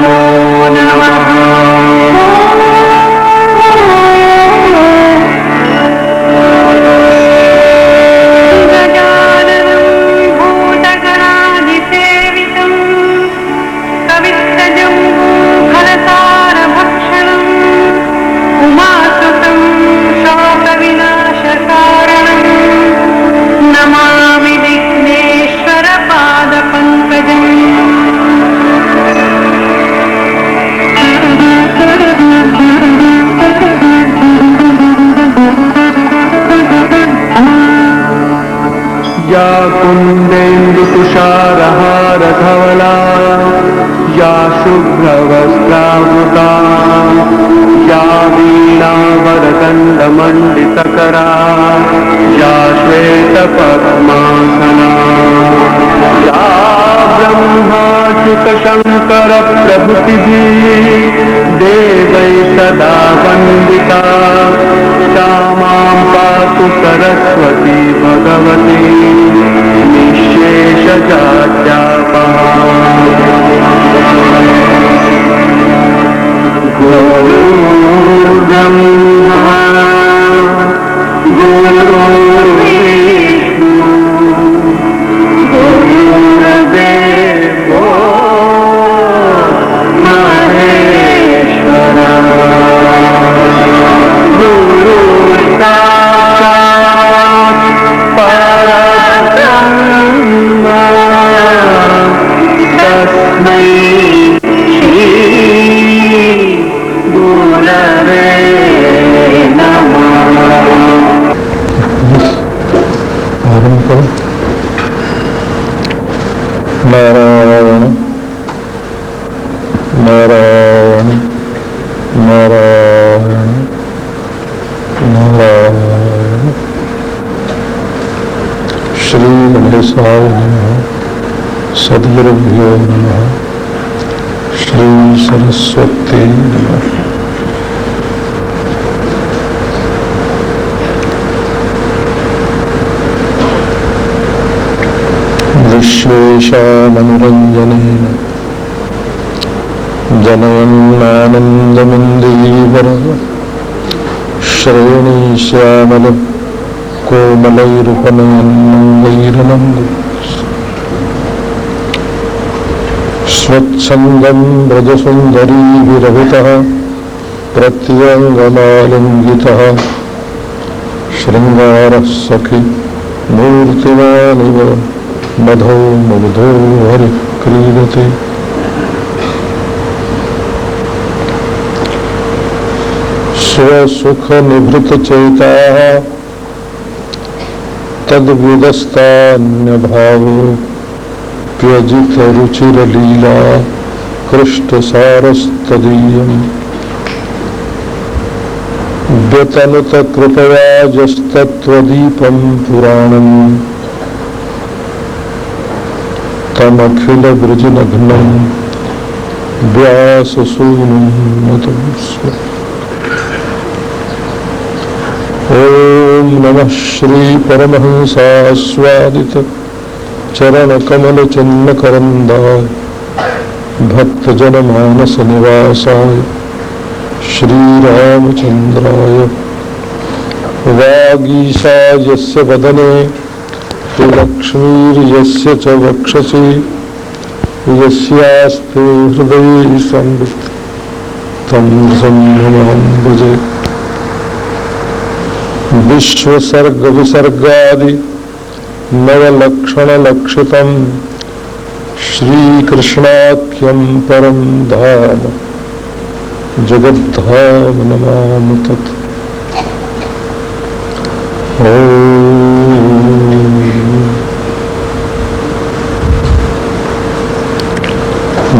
नमो नमः। गजाननं भूतगणाधिसेवितं कवित्तजम्बूफलसारभक्षणम् उमासुतं शोकविनाशकारणं नमामि विघ्नेश्वरपादपङ्कजम्। या कुन्देन्दुतुषारहारधवला या शुभ्रवस्त्रावृता या वीणावरदण्डमण्डितकरा या श्वेतपद्मासना या ब्रह्माच्युतशङ्करप्रभृतिभिः देवैः सदा वन्दिता सा मां पातु सरस्वती भगवती निःशेषजाड्यापहा। गुरुर्ब्रह्मा गुरुर्विष्णु गुरुर्देवो महेश्वरः गुरुर्साक्षात् परब्रह्म तस्मै श्री गुरवे नमः। नारायण नारायण नारायण नारायण। श्री गणेशाय नमः। सद्गुरुभ्यो नमः। श्री सरस्वती नमः। विश्वेशामनुरञ्जनेन जनयन्नानन्दमन्दीवरः श्रेणीश्यामल कोमलैरुपनयन्मङ्गैरनन्दम् स्वच्छन्दं व्रजसुन्दरीभिरभितः प्रत्यङ्गमालिङ्गितः शृङ्गारः सखि मूर्तिमानिव मधो मुग्धो हरिः क्रीडते। स्वसुखनिभृतचेताः तद्विदस्तान्यभावो व्यजितरुचिरलीला कृष्टसारस्तदीयम् व्यतनुतकृपयाजस्तत्त्वदीपं पुराणम् तमखिलवृजनघ्नं व्याससूनुं नतोऽस्मि। ॐ नमः श्री परमहंसास्वादित चरणकमलचिन्मकरन्दाय भक्तजनमानसनिवासाय श्रीरामचन्द्राय वागीशायस्य वदने लक्ष्मीर्यस्य च वक्षसि यस्यास्ते हृदये संवित् तं संभ्रमं भजे। विश्वसर्गविसर्गादि नवलक्षणलक्षितं श्रीकृष्णाख्यं परं धाम जगद्धाम नमामि तत्।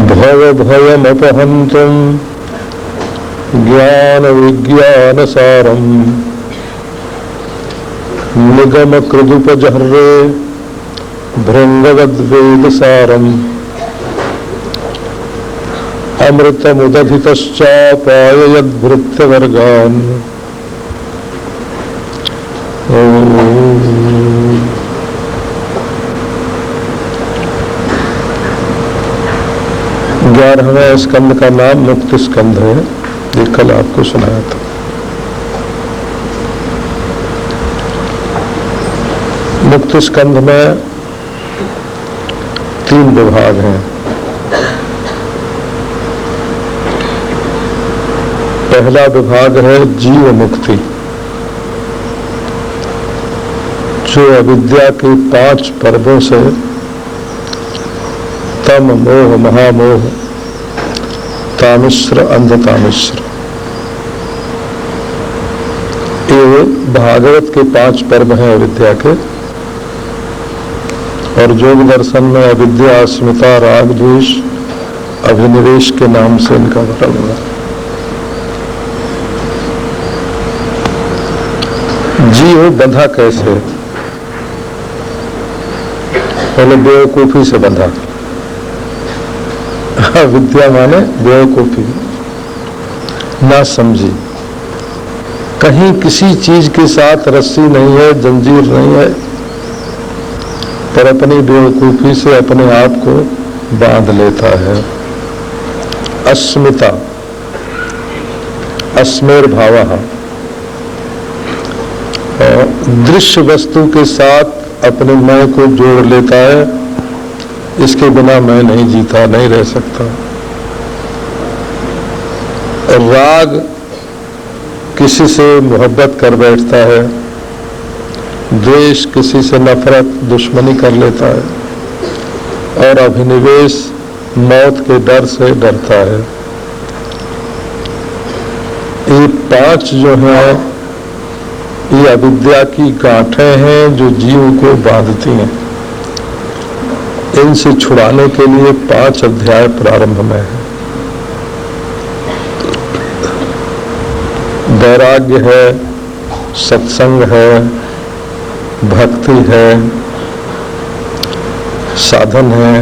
भवभयमपहन्तं ज्ञानविज्ञानसारं निगमकृदुपजह्रे भृङ्गवद्वेदसारम् अमृतमुदधितश्चापाययद्भृत्यवर्गान् 11वें स्कंद का नाम मुक्त स्कंद है। ये कल आपको सुनाया था। मुक्त स्कंद में 3 विभाग हैं। पहला विभाग है जीव मुक्ति, जो अविद्या के 5 पर्वों से तम मोह महामोह तामिश्र अंधतामिश्र, ये भागवत के 5 पर्व हैं अविद्या के। और योग दर्शन में अविद्या अस्मिता राग द्वेष अभिनिवेश के नाम से इनका वर्णन हुआ। जीव बंधा कैसे? पहले बेवकूफी से बंधा। विद्या माने बेवकूफी, ना समझी। कहीं किसी चीज के साथ रस्सी नहीं है, जंजीर नहीं है, पर अपनी बेवकूफी से अपने आप को बांध लेता है। अस्मिता, अस्मेर भावः, दृश्य वस्तु के साथ अपने मैं को जोड़ लेता है। इसके बिना मैं नहीं जीता, नहीं रह सकता। राग, किसी से मोहब्बत कर बैठता है। द्वेष, किसी से नफरत दुश्मनी कर लेता है। और अभिनिवेश, मौत के डर से डरता है। ये 5 जो हैं, ये अविद्या की गांठें हैं जो जीव को बांधती हैं। इनसे छुड़ाने के लिए 5 अध्याय प्रारंभ में है। वैराग्य है, सत्संग है, भक्ति है, साधन है,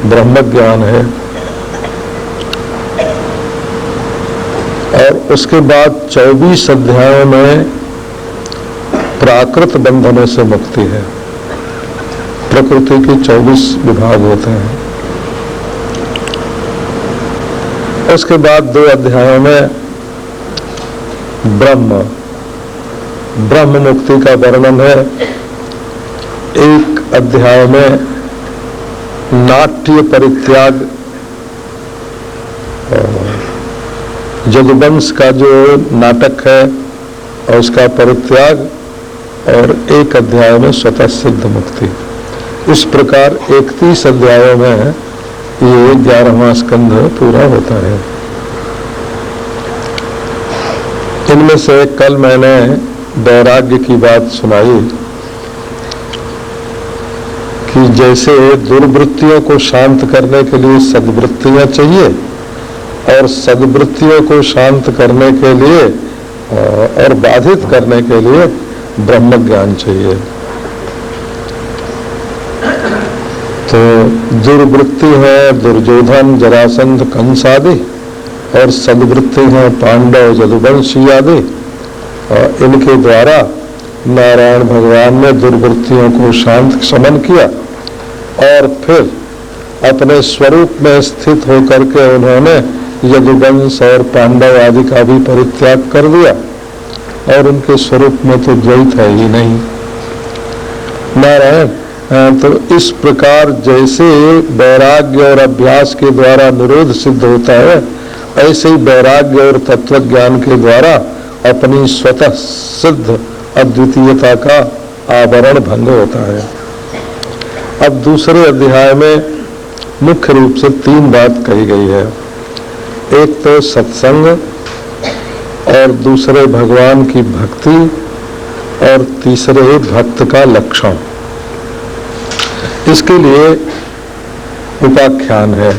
ब्रह्म ज्ञान है। और उसके बाद 24 अध्यायों में प्राकृत बंधनों से मुक्ति है। प्रकृति के 24 विभाग होते हैं। उसके बाद 2 अध्यायों में ब्रह्म मुक्ति का वर्णन है। एक अध्याय में नाट्य परित्याग, यदुवंश का जो नाटक है और उसका परित्याग, और एक अध्याय में स्वतः सिद्ध मुक्ति। इस प्रकार 31 अध्यायों में ये 11वां स्कंध पूरा होता है। इनमें से कल मैंने वैराग्य की बात सुनाई कि जैसे दुर्वृत्तियों को शांत करने के लिए सद्वृत्तियां चाहिए, और सद्वृत्तियों को शांत करने के लिए और बाधित करने के लिए ब्रह्म ज्ञान चाहिए। तो दुर्वृत्ति है दुर्योधन, जरासंध, कंस आदि, और सद्वृत्ति है पांडव, यदुवंशी आदि। इनके द्वारा नारायण भगवान ने दुर्वृत्तियों को शांत शमन किया, और फिर अपने स्वरूप में स्थित होकर के उन्होंने यदुवंश और पांडव आदि का भी परित्याग कर दिया, और उनके स्वरूप में तो द्वैत है ही नहीं। नारायण, तो इस प्रकार जैसे वैराग्य और अभ्यास के द्वारा निरोध सिद्ध होता है, ऐसे ही वैराग्य और तत्व ज्ञान के द्वारा अपनी स्वतः सिद्ध अद्वितीयता का आवरण भंग होता है। अब दूसरे अध्याय में मुख्य रूप से 3 बात कही गई है। एक तो सत्संग, और दूसरे भगवान की भक्ति, और तीसरे भक्त का लक्षण। इसके लिए उपाख्यान है।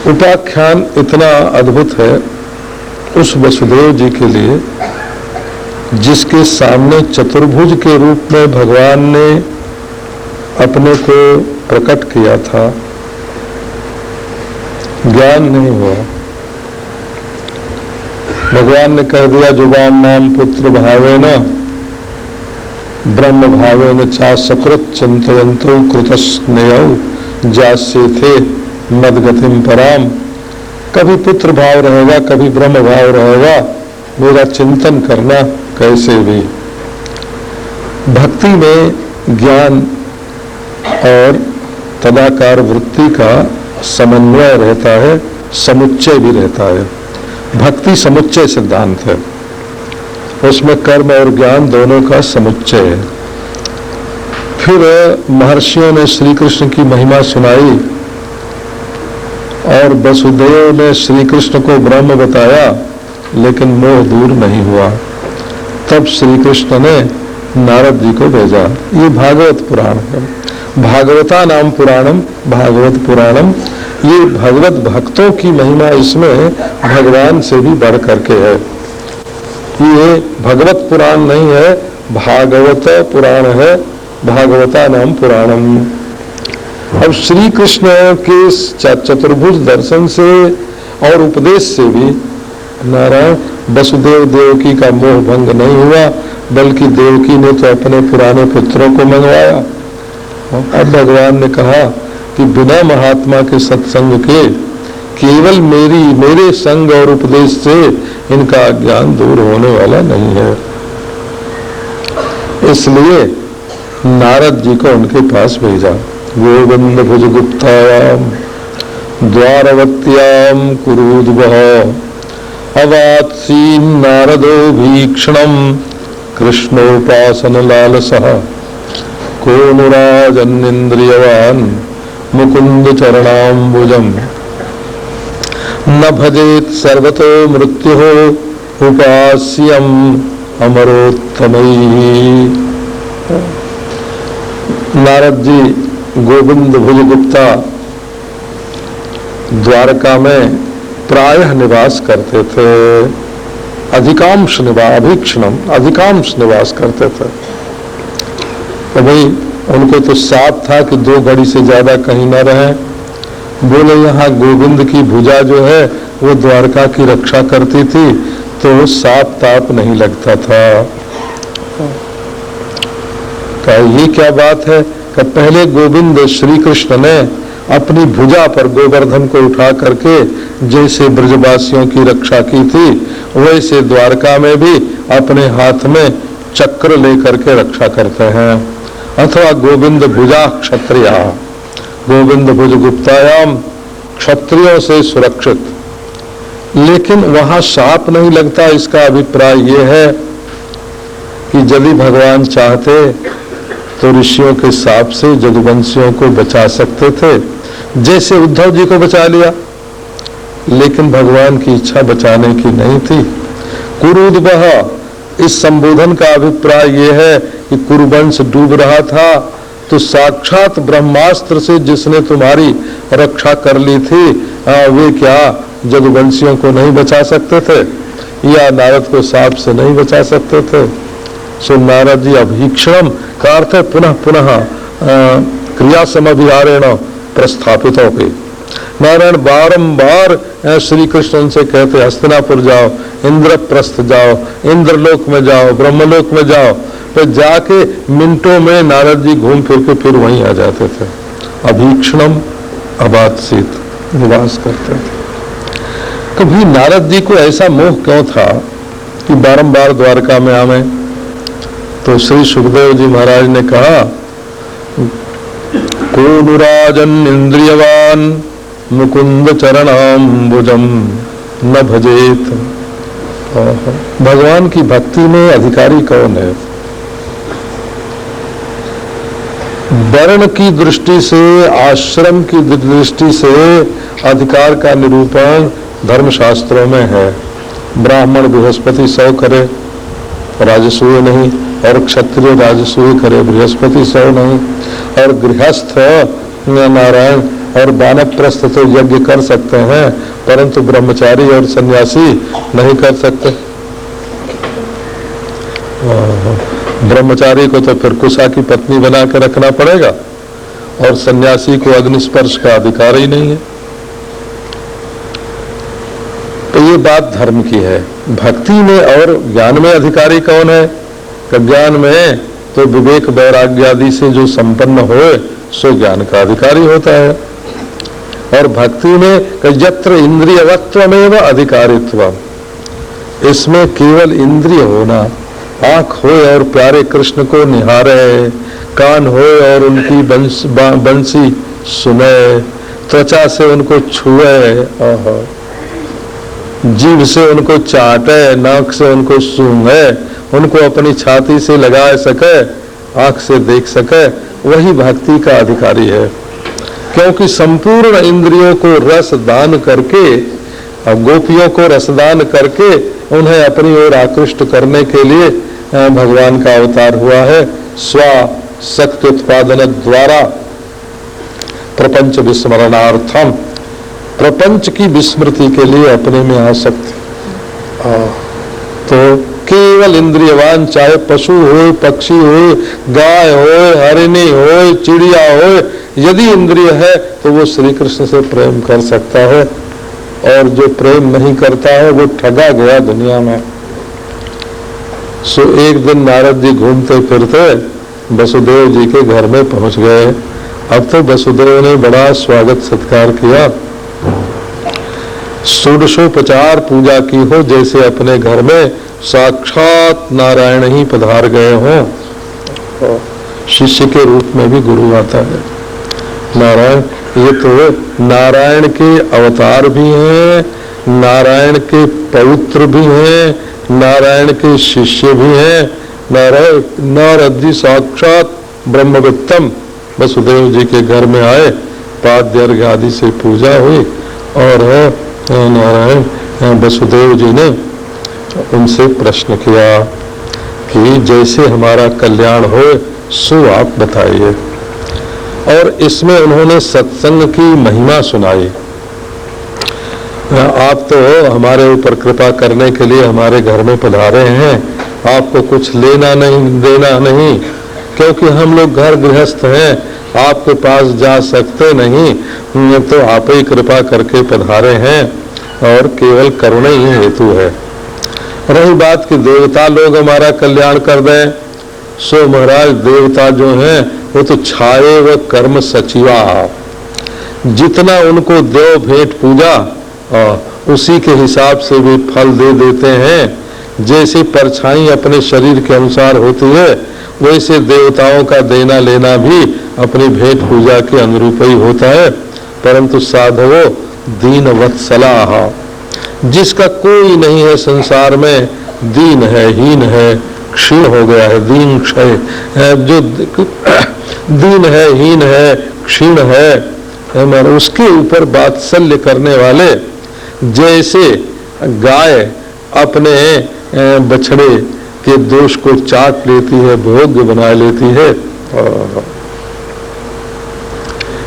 उपाख्यान इतना अद्भुत है उस वसुदेव जी के लिए, जिसके सामने चतुर्भुज के रूप में भगवान ने अपने को प्रकट किया था। ज्ञान नहीं हुआ। भगवान ने कह दिया, जुबान नाम पुत्र भावेन ब्रह्म भावेन चा सकृत चिंतयंतो कृतस्नेयौ जास्ये थे मदगतिम पराम, कभी पुत्र भाव रहेगा, कभी ब्रह्म भाव रहेगा, मेरा चिंतन करना कैसे भी। भक्ति में ज्ञान और तदाकार वृत्ति का समन्वय रहता है, समुच्चय भी रहता है। भक्ति समुच्चय सिद्धांत है, उसमें कर्म और ज्ञान दोनों का समुच्चय है। फिर महर्षियों ने श्री कृष्ण की महिमा सुनाई और वसुदेव ने श्री कृष्ण को ब्रह्म बताया, लेकिन मोह दूर नहीं हुआ। तब श्री कृष्ण ने नारद जी को भेजा। ये भागवत पुराण है, भागवता नाम पुराणम, भागवत पुराणम। ये भगवत भक्तों की महिमा इसमें भगवान से भी बढ़ करके है। ये भगवत पुराण नहीं है, भागवत पुराण है, भागवता नाम पुराणम। अब श्री कृष्ण के चतुर्भुज दर्शन से और उपदेश से भी नारायण वसुदेव देवकी का मोह भंग नहीं हुआ, बल्कि देवकी ने तो अपने पुराने पुत्रों को मंगवाया। अब भगवान ने कहा कि बिना महात्मा के सत्संग के, केवल मेरे संग और उपदेश से इनका ज्ञान दूर होने वाला नहीं है। इसलिए नारद जी को उनके पास भेजा। गोविंद भुज गुप्तायाम द्वारवत्याम कुरूद्वः अवात्सीन नारदो भीक्षणम कृष्णोपासन लालसः कोनुराजन्निन्द्रियवान मुकुंद चरणाम्बुजम न भजेत सर्वतो मृत्यु उपास्यम अमरोत्तमैः। नारद जी गोविंद भुज गुप्ता द्वारका में प्रायः निवास करते थे, अधिकांश निवास करते थे। तो भाई उनको तो साफ था कि 2 घड़ी से ज्यादा कहीं न रहे। बोले यहाँ गोविंद की भुजा जो है वो द्वारका की रक्षा करती थी, तो साफ ताप नहीं लगता था। कहा ये क्या बात है कि पहले गोविंद श्री कृष्ण ने अपनी भुजा पर गोवर्धन को उठा करके जैसे ब्रजवासियों की रक्षा की थी, वैसे द्वारका में भी अपने हाथ में चक्र लेकर के रक्षा करते हैं। अथवा गोविंद भुजा क्षत्रिया, गोविंद भुज गुप्तायाम, क्षत्रियों से सुरक्षित। लेकिन वहां साप नहीं लगता, इसका अभिप्राय यह है कि यदि भगवान चाहते तो ऋषियों के साप से जदुवंशियों को बचा सकते थे, जैसे उद्धव जी को बचा लिया। लेकिन भगवान की इच्छा बचाने की नहीं थी। कुरुद्वः, इस संबोधन का अभिप्राय यह है कि कुरुवंश डूब रहा था, तो साक्षात ब्रह्मास्त्र से जिसने तुम्हारी रक्षा कर ली थी, वे क्या जदुवंशियों को नहीं बचा सकते थे, या नारद को साप से नहीं बचा सकते थे। सो नारद जी अभीक्षण का अर्थ है पुनः पुनः क्रिया समभिहारेण प्रस्थापित होके। नारायण बारंबार श्री कृष्ण से कहते हस्तिनापुर जाओ, इंद्रप्रस्थ जाओ, इंद्रलोक में जाओ, ब्रह्मलोक में जाओ। तो जाके मिनटों में नारद जी घूम फिर के फिर वहीं आ जाते थे। अभीक्षणम अबात्सित निवास करते थे। कभी नारद जी को ऐसा मोह क्यों था कि बारंबार द्वारका में आवे? तो श्री सुखदेव जी महाराज ने कहा, कोनुराजन इंद्रियवान मुकुंद चरणाम्बुजम न भजेत। भगवान की भक्ति में अधिकारी कौन है? वर्ण की दृष्टि से, आश्रम की दृष्टि से अधिकार का निरूपण धर्मशास्त्रों में है। ब्राह्मण बृहस्पति 100 करे, राजसूय नहीं, और क्षत्रिय राजसूय करे, बृहस्पति 100 नहीं, और गृहस्थ नारायण और वानप्रस्थ तो यज्ञ कर सकते हैं, परंतु ब्रह्मचारी और सन्यासी नहीं कर सकते। ब्रह्मचारी को तो फिर कुशा की पत्नी बना के रखना पड़ेगा, और सन्यासी को अग्निस्पर्श का अधिकार ही नहीं है। तो ये बात धर्म की है। भक्ति में और ज्ञान में अधिकारी कौन है? ज्ञान में तो विवेक वैराग्य आदि से जो संपन्न हो, सो ज्ञान का अधिकारी होता है। और भक्ति में यत्र इंद्रियवत्वमेव अधिकारित्व, इसमें केवल इंद्रिय होना, आंख हो और प्यारे कृष्ण को निहारे, कान हो और उनकी बंसी सुने, त्वचा से उनको छुए, जीभ से उनको चाटे, नाक से उनको सूंघे, उनको अपनी छाती से लगा सके, आंख से देख सके, वही भक्ति का अधिकारी है। क्योंकि संपूर्ण इंद्रियों को रस दान करके, गोपियों को रसदान करके उन्हें अपनी ओर आकृष्ट करने के लिए भगवान का अवतार हुआ है। स्व शक्ति उत्पादन द्वारा प्रपंच विस्मरणार्थम, प्रपंच की विस्मृति के लिए अपने में आसक्त। तो केवल इंद्रियवान, चाहे पशु हो, पक्षी हो, गाय हो, हरिणी हो, चिड़िया हो, यदि इंद्रिय है तो वो श्री कृष्ण से प्रेम कर सकता है, और जो प्रेम नहीं करता है वो ठगा गया दुनिया में। सो एक दिन नारद जी घूमते फिरते वसुदेव जी के घर में पहुंच गए। अब तो वसुदेव ने बड़ा स्वागत सत्कार किया, षोडशोपचार पूजा की हो, जैसे अपने घर में साक्षात नारायण ही पधार गए हों। शिष्य के रूप में भी गुरु आता है। नारायण, ये तो नारायण के अवतार भी हैं, नारायण के पौत्र भी हैं, नारायण के शिष्य भी हैं। नारद जी साक्षात ब्रह्मवित्तम वसुदेव जी के घर में आए, पाद्य अर्घ्य आदि से पूजा हुई, और नारायण वसुदेव जी ने उनसे प्रश्न किया कि जैसे हमारा कल्याण हो सो आप बताइए। और इसमें उन्होंने सत्संग की महिमा सुनाई। आप तो हमारे ऊपर कृपा करने के लिए हमारे घर में पधारे हैं, आपको कुछ लेना नहीं देना नहीं, क्योंकि हम लोग घर गृहस्थ हैं, आपके पास जा सकते नहीं, तो आप ही कृपा करके पधारे हैं, और केवल करुणा ही हेतु है। रही बात कि देवता लोग हमारा कल्याण कर दें, सो महाराज देवता जो हैं वो तो छाए व कर्म सचिवा, जितना उनको देव भेंट पूजा उसी के हिसाब से भी फल दे देते हैं। जैसे परछाई अपने शरीर के अनुसार होती है, वैसे देवताओं का देना लेना भी अपनी भेंट पूजा के अनुरूप ही होता है। परंतु साधवो दीन वत्सलाह, जिसका कोई नहीं है संसार में, दीन है, हीन है, क्षीण हो गया है, दीन क्षय, जो दीन है, हीन है, क्षीण है, उसके ऊपर वात्सल्य करने वाले, जैसे गाय अपने बछड़े के दोष को चाट लेती है, भोग्य बना लेती है।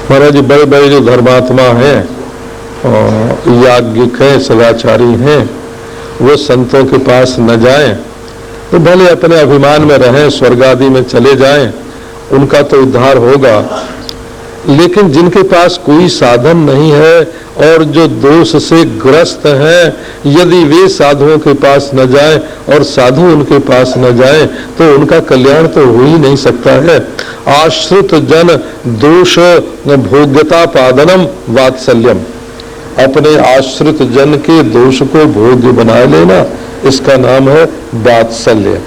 महाराज बड़े बड़े जो धर्मात्मा हैं, याज्ञिक हैं, सदाचारी हैं, वो संतों के पास न जाएं तो भले अपने अभिमान में रहें, स्वर्ग आदि में चले जाएं, उनका तो उद्धार होगा। लेकिन जिनके पास कोई साधन नहीं है और जो दोष से ग्रस्त हैं, यदि वे साधुओं के पास न जाएं और साधु उनके पास न जाएं तो उनका कल्याण तो हो ही नहीं सकता है। आश्रित जन दोष भोग्यता पादनम वात्सल्यम, अपने आश्रित जन के दोष को भोग्य बना लेना, इसका नाम है वात्सल्य।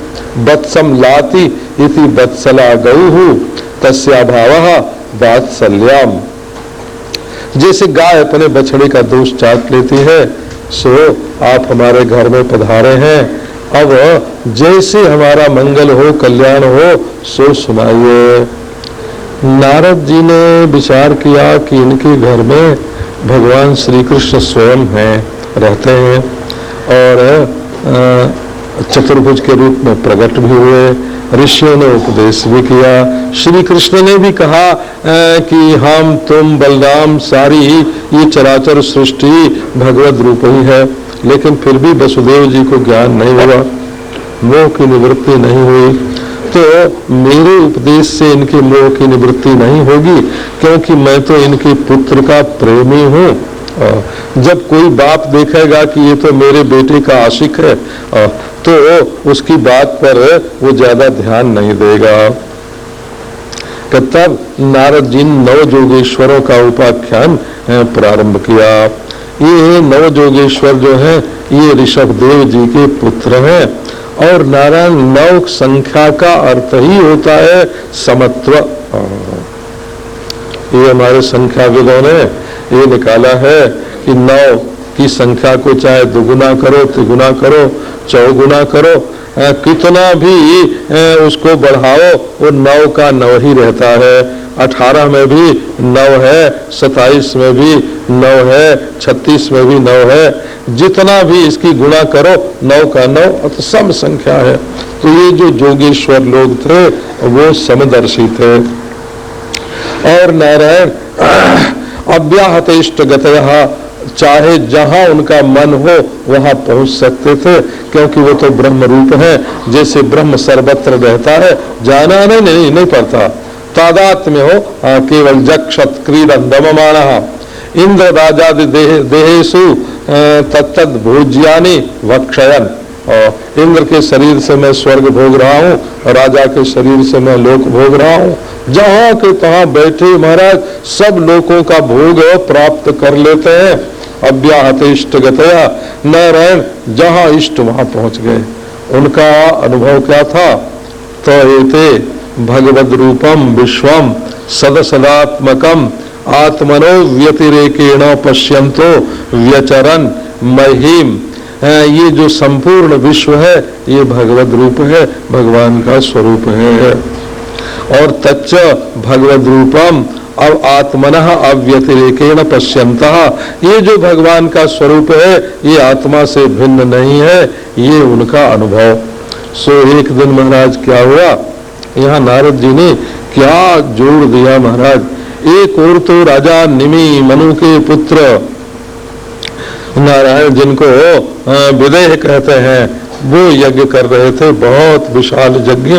वत्सम लाति इति वत्सला गौहु तस्या भावः वात्सल्याम। जैसे गाय अपने बछड़े का दोष चाट लेती है, सो आप हमारे घर में पधारे हैं, अब जैसे हमारा मंगल हो, कल्याण हो, सो सुनाइए। नारद जी ने विचार किया कि इनके घर में भगवान श्री कृष्ण स्वयं हैं, रहते हैं, और चतुर्भुज के रूप में प्रकट भी हुए, ऋषियों ने उपदेश भी किया, श्री कृष्ण ने भी कहा कि हम तुम बलराम सारी ये चराचर सृष्टि भगवत रूप ही है। लेकिन फिर भी वसुदेव जी को ज्ञान नहीं हुआ, मोह की निवृत्ति नहीं हुई। तो मेरे उपदेश से इनके मोह की निवृत्ति नहीं होगी, क्योंकि मैं तो इनके पुत्र का प्रेमी हूँ। जब कोई बाप देखेगा कि ये तो मेरे बेटे का आशिक है, तो उसकी बात पर वो ज्यादा ध्यान नहीं देगा। तब नारद जी 9 जोगेश्वरों का उपाख्यान प्रारंभ किया। ये नव जोगेश्वर जो हैं ये ऋषभ देव जी के पुत्र हैं। और नारायण नव संख्या का अर्थ ही होता है समत्व। ये हमारे संख्याविदों ने ये निकाला है कि 9 की संख्या को चाहे दुगुना करो, त्रिगुना करो, चौगुना करो, कितना भी उसको बढ़ाओ वो 9 का 9 ही रहता है। 18 में भी 9 है, 27 में भी 9 है, 36 में भी 9 है। जितना भी इसकी गुणा करो 9 का 9 तो सम संख्या है। तो ये जो जोगेश्वर लोग थे वो समदर्शी थे। और नारायण अव्याहत इष्ट गतयः, चाहे जहां उनका मन हो वहां पहुंच सकते थे, क्योंकि वो तो ब्रह्म रूप है। जैसे ब्रह्म सर्वत्र रहता है, जाना नहीं पड़ता। तादात्म्य हो केवल जक्षत क्रीडन दममानः इंद्र राजादि देहेषु तत्तद भोज्यानि भक्षयन। और इंद्र के शरीर से मैं स्वर्ग भोग रहा हूँ, राजा के शरीर से मैं लोक भोग रहा हूँ। जहाँ के तहाँ बैठे महाराज सब लोकों का भोग प्राप्त कर लेते हैं। अव्याहत इष्ट गतया, नारायण जहाँ इष्ट वहाँ पहुँच गए। उनका अनुभव क्या था? तो एते भगवद रूपम विश्वम सदसदात्मकम आत्मनो व्यतिरेकेण पश्यन्तो व्यचरन महिम। ये जो संपूर्ण विश्व है ये भगवद रूप है, भगवान का स्वरूप है। और तच्च भगवद रूपम अब आत्मनः अव्यतिरेकेण पश्यन्तः, ये जो भगवान का स्वरूप है ये आत्मा से भिन्न नहीं है, ये उनका अनुभव। सो एक दिन महाराज क्या हुआ, यहाँ नारद जी ने क्या जोड़ दिया महाराज। एक और तो राजा निमि मनु के पुत्र नारायण जिनको विदेह कहते हैं, वो यज्ञ कर रहे थे, बहुत विशाल यज्ञ।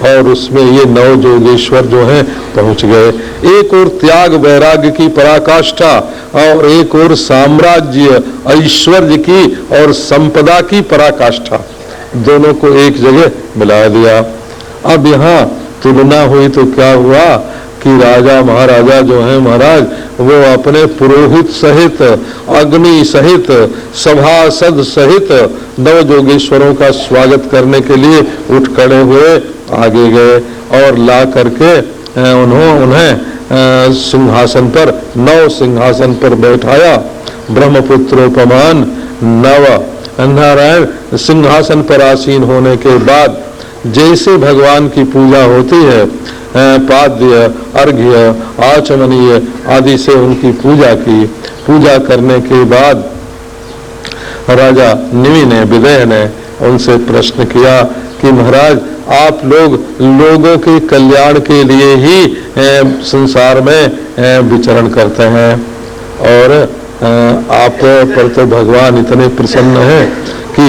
और उसमें ये 9 जोगेश्वर जो हैं पहुंच गए। एक और त्याग वैराग्य की पराकाष्ठा और एक और साम्राज्य ऐश्वर्य की और संपदा की पराकाष्ठा, दोनों को एक जगह मिला दिया। अब यहाँ तुलना हुई तो क्या हुआ कि राजा महाराजा जो है महाराज वो अपने पुरोहित सहित, अग्नि सहित, सभासद सहित 9 जोगेश्वरों का स्वागत करने के लिए उठ खड़े हुए आगे गए और ला करके उन्हें सिंहासन पर 9 सिंहासन पर बैठाया। ब्रह्मपुत्रोपमान 9 नारायण सिंहासन पर आसीन होने के बाद जैसे भगवान की पूजा होती है, पाद्य अर्घ्य आचमनीय आदि से उनकी पूजा की। पूजा करने के बाद राजा निमि ने, विदेह ने उनसे प्रश्न किया कि महाराज आप लोग लोगों के कल्याण के लिए ही संसार में विचरण करते हैं और आप पर तो भगवान इतने प्रसन्न हैं कि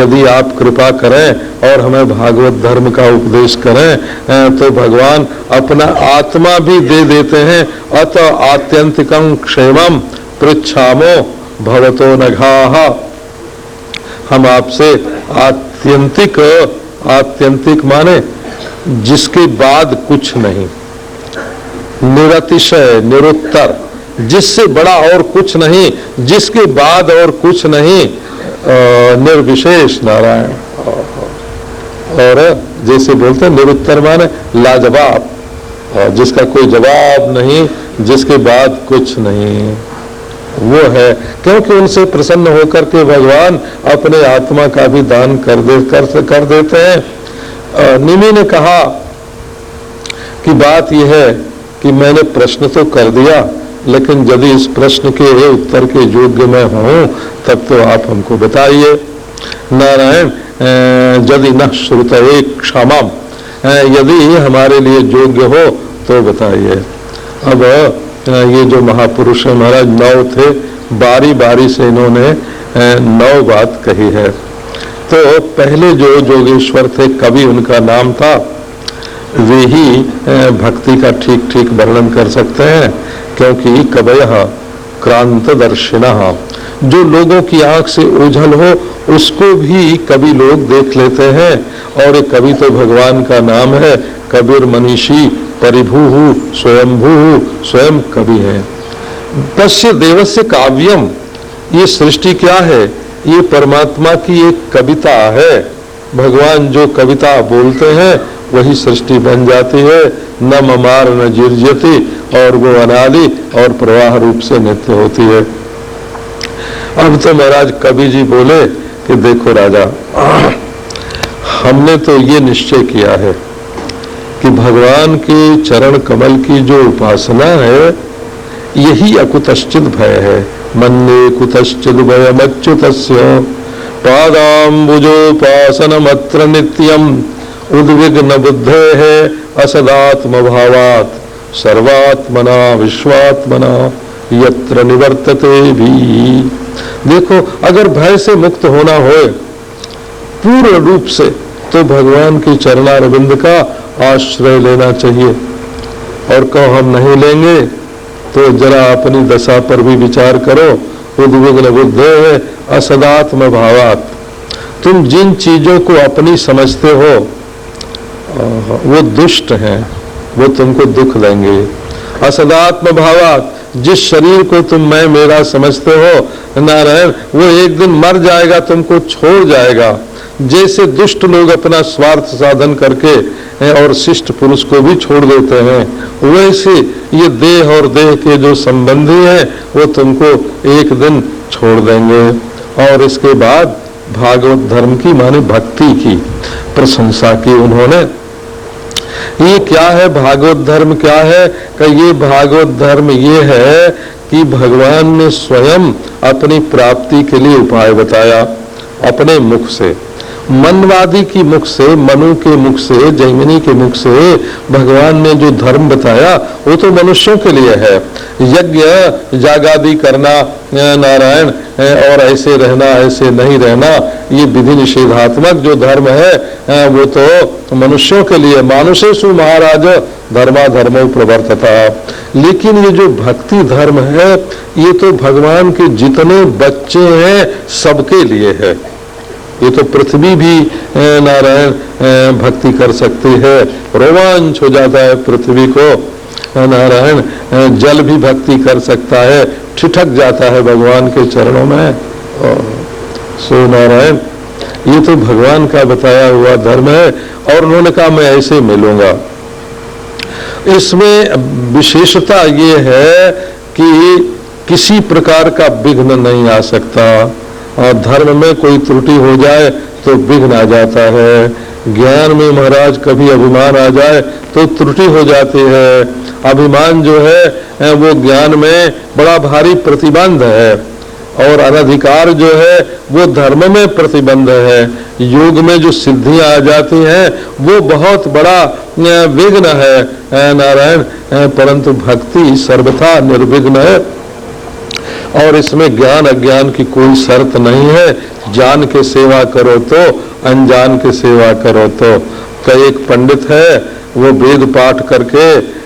यदि आप कृपा करें और हमें भागवत धर्म का उपदेश करें तो भगवान अपना आत्मा भी दे देते हैं। अत आत्यंतिकं क्षेमम पृच्छामो भवतो नघाः, हम आपसे आत्यंतिक माने जिसके बाद कुछ नहीं, निरतिशय निरुत्तर, जिससे बड़ा और कुछ नहीं, जिसके बाद और कुछ नहीं, निर्विशेष नारायण। और जैसे बोलते हैं निरुत्तर माने लाजवाब, जिसका कोई जवाब नहीं, जिसके बाद कुछ नहीं, वो है। क्योंकि उनसे प्रसन्न होकर के भगवान अपने आत्मा का भी दान कर देते हैं। निमि ने कहा कि बात यह है कि मैंने प्रश्न तो कर दिया, लेकिन यदि इस प्रश्न के उत्तर के योग्य मैं हूँ तब तो आप हमको बताइए। नारायण यदि न श्रुतये क्षमाम, यदि हमारे लिए योग्य हो तो बताइए। अब ये जो महापुरुष है महाराज 9 थे, बारी बारी से इन्होंने 9 बात कही है। तो पहले जो जोगेश्वर थे, कवि उनका नाम था, वे ही भक्ति का ठीक ठीक वर्णन कर सकते हैं। क्योंकि कवयः क्रांतदर्शिनः, जो लोगों की आंख से ओझल हो उसको भी कवि लोग देख लेते हैं। और ये कवि तो भगवान का नाम है। कबीर मनीषी परिभू स्वयंभू, स्वयं कवि है। तस्य देवस्य काव्यम, ये सृष्टि क्या है? ये परमात्मा की एक कविता है। भगवान जो कविता बोलते हैं वही सृष्टि बन जाती है। न ममार न जिर्जती, और वो अनादि और प्रवाह रूप से नित्य होती है। अब तो महाराज कवि जी बोले कि देखो राजा, हमने तो ये निश्चय किया है कि भगवान के चरण कमल की जो उपासना है यही अकुतश्चित भय है। मन्ये कुतश्चित भयमच्युतस्य पादाम्बुजोपासनमत्र नित्यम उद्विग्न बुद्धेः असदात्म भावात् सर्वात्मना विश्वात्मना यत्र निवर्तते भी। देखो, अगर भय से मुक्त होना हो पूर्ण रूप से तो भगवान के चरणारविंद का आश्रय लेना चाहिए। और कहो हम नहीं लेंगे तो जरा अपनी दशा पर भी विचार करो। उद्विग्न बुद्धेः असदात्म भावात्, तुम जिन चीजों को अपनी समझते हो वो दुष्ट हैं, वो तुमको दुख देंगे। असदात्म भावात्, जिस शरीर को तुम मैं मेरा समझते हो नारायण, वो एक दिन मर जाएगा, तुमको छोड़ जाएगा। जैसे दुष्ट लोग अपना स्वार्थ साधन करके और शिष्ट पुरुष को भी छोड़ देते हैं, वैसे ये देह और देह के जो संबंधी हैं वो तुमको एक दिन छोड़ देंगे। और इसके बाद भागवत धर्म की माने भक्ति की प्रशंसा की उन्होंने। ये क्या है भागवत धर्म? क्या है कि ये भागवत धर्म ये है कि भगवान ने स्वयं अपनी प्राप्ति के लिए उपाय बताया अपने मुख से। मनवादी की मुख से, मनु के मुख से, जैमिनी के मुख से भगवान ने जो धर्म बताया वो तो मनुष्यों के लिए है। यज्ञ जागादि करना नारायण, और ऐसे रहना ऐसे नहीं रहना, ये विधि निषेधात्मक जो धर्म है वो तो मनुष्यों के लिए। मानुषेषु महाराज धर्मा धर्मो प्रवर्तता। लेकिन ये जो भक्ति धर्म है ये तो भगवान के जितने बच्चे हैं सबके लिए है। ये तो पृथ्वी भी नारायण भक्ति कर सकती है, रोमांच हो जाता है पृथ्वी को। नारायण जल भी भक्ति कर सकता है, ठिठक जाता है भगवान के चरणों में। सो नारायण ये तो भगवान का बताया हुआ धर्म है। और उन्होंने कहा मैं ऐसे मिलूंगा। इसमें विशेषता ये है कि किसी प्रकार का विघ्न नहीं आ सकता। और धर्म में कोई त्रुटि हो जाए तो विघ्न आ जाता है। ज्ञान में महाराज कभी अभिमान आ जाए तो त्रुटि हो जाती है। अभिमान जो है वो ज्ञान में बड़ा भारी प्रतिबंध है, और अनधिकार जो है वो धर्म में प्रतिबंध है। योग में जो सिद्धियां आ जाती हैं वो बहुत बड़ा विघ्न है नारायण, परंतु भक्ति सर्वथा निर्विघ्न है। और इसमें ज्ञान अज्ञान की कोई शर्त नहीं है। जान के सेवा करो तो, अनजान के सेवा करो तो। एक पंडित है वो वेद पाठ करके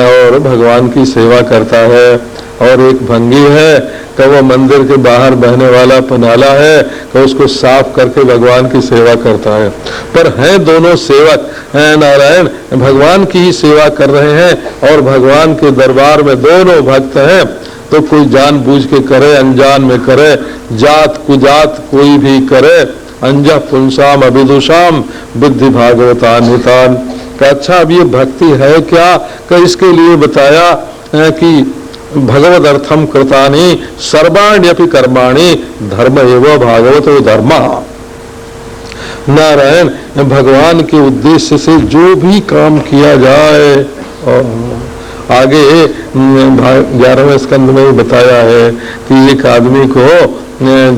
और भगवान की सेवा करता है, और एक भंगी है कि वो मंदिर के बाहर बहने वाला पनाला है कि उसको साफ करके भगवान की सेवा करता है। पर हैं दोनों सेवक नारायण, भगवान की ही सेवा कर रहे हैं और भगवान के दरबार में दोनों भक्त हैं। तो कोई जान बूझ के करे, अनजान में करे, जात कुजात कोई भी करे। अंजः पुंसाम अभिदुषाम विद्धि भागवतान हितान। अच्छा अब ये भक्ति है क्या? कि इसके लिए बताया कि भगवद अर्थम कृतानि सर्वाण्यपि कर्माणि धर्म एवं भागवतो धर्म। नारायण भगवान के उद्देश्य से जो भी काम किया जाए, आगे 11वें स्कंद में बताया है कि एक आदमी को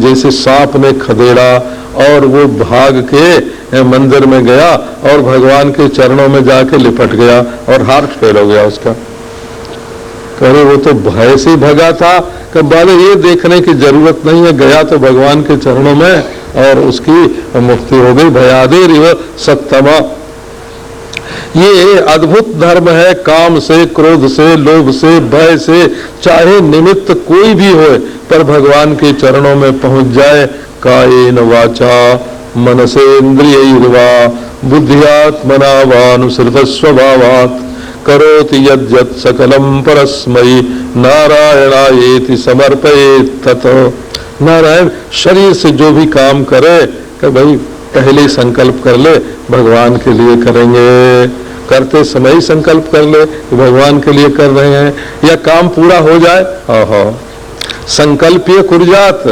जैसे सांप ने खदेड़ा और वो भाग के मंदिर में गया और भगवान के चरणों में जाके लिपट गया और हार्ट फेल हो गया उसका। कहे वो तो भय से भगा था कि बाले ये देखने की जरूरत नहीं है, गया तो भगवान के चरणों में और उसकी मुक्ति हो गई। भयादे रिव सत्तमा। ये अद्भुत धर्म है। काम से, क्रोध से, लोभ से, भय से, चाहे निमित्त कोई भी हो, पर भगवान के चरणों में पहुंच जाए। कायेन वाचा मनसेन्द्रियैर्वा बुद्ध्यात्मना वानुसृत स्वभावात् करोति यद्यत् सकलम परस्मै नारायणायेति समर्पयेत् ततो। नारायण शरीर से जो भी काम करे कि भाई पहले संकल्प कर ले भगवान के लिए करेंगे, करते समय ही संकल्प कर ले कि भगवान के लिए कर रहे हैं, या काम पूरा हो जाए। ओहो संकल्प्य कुर्यात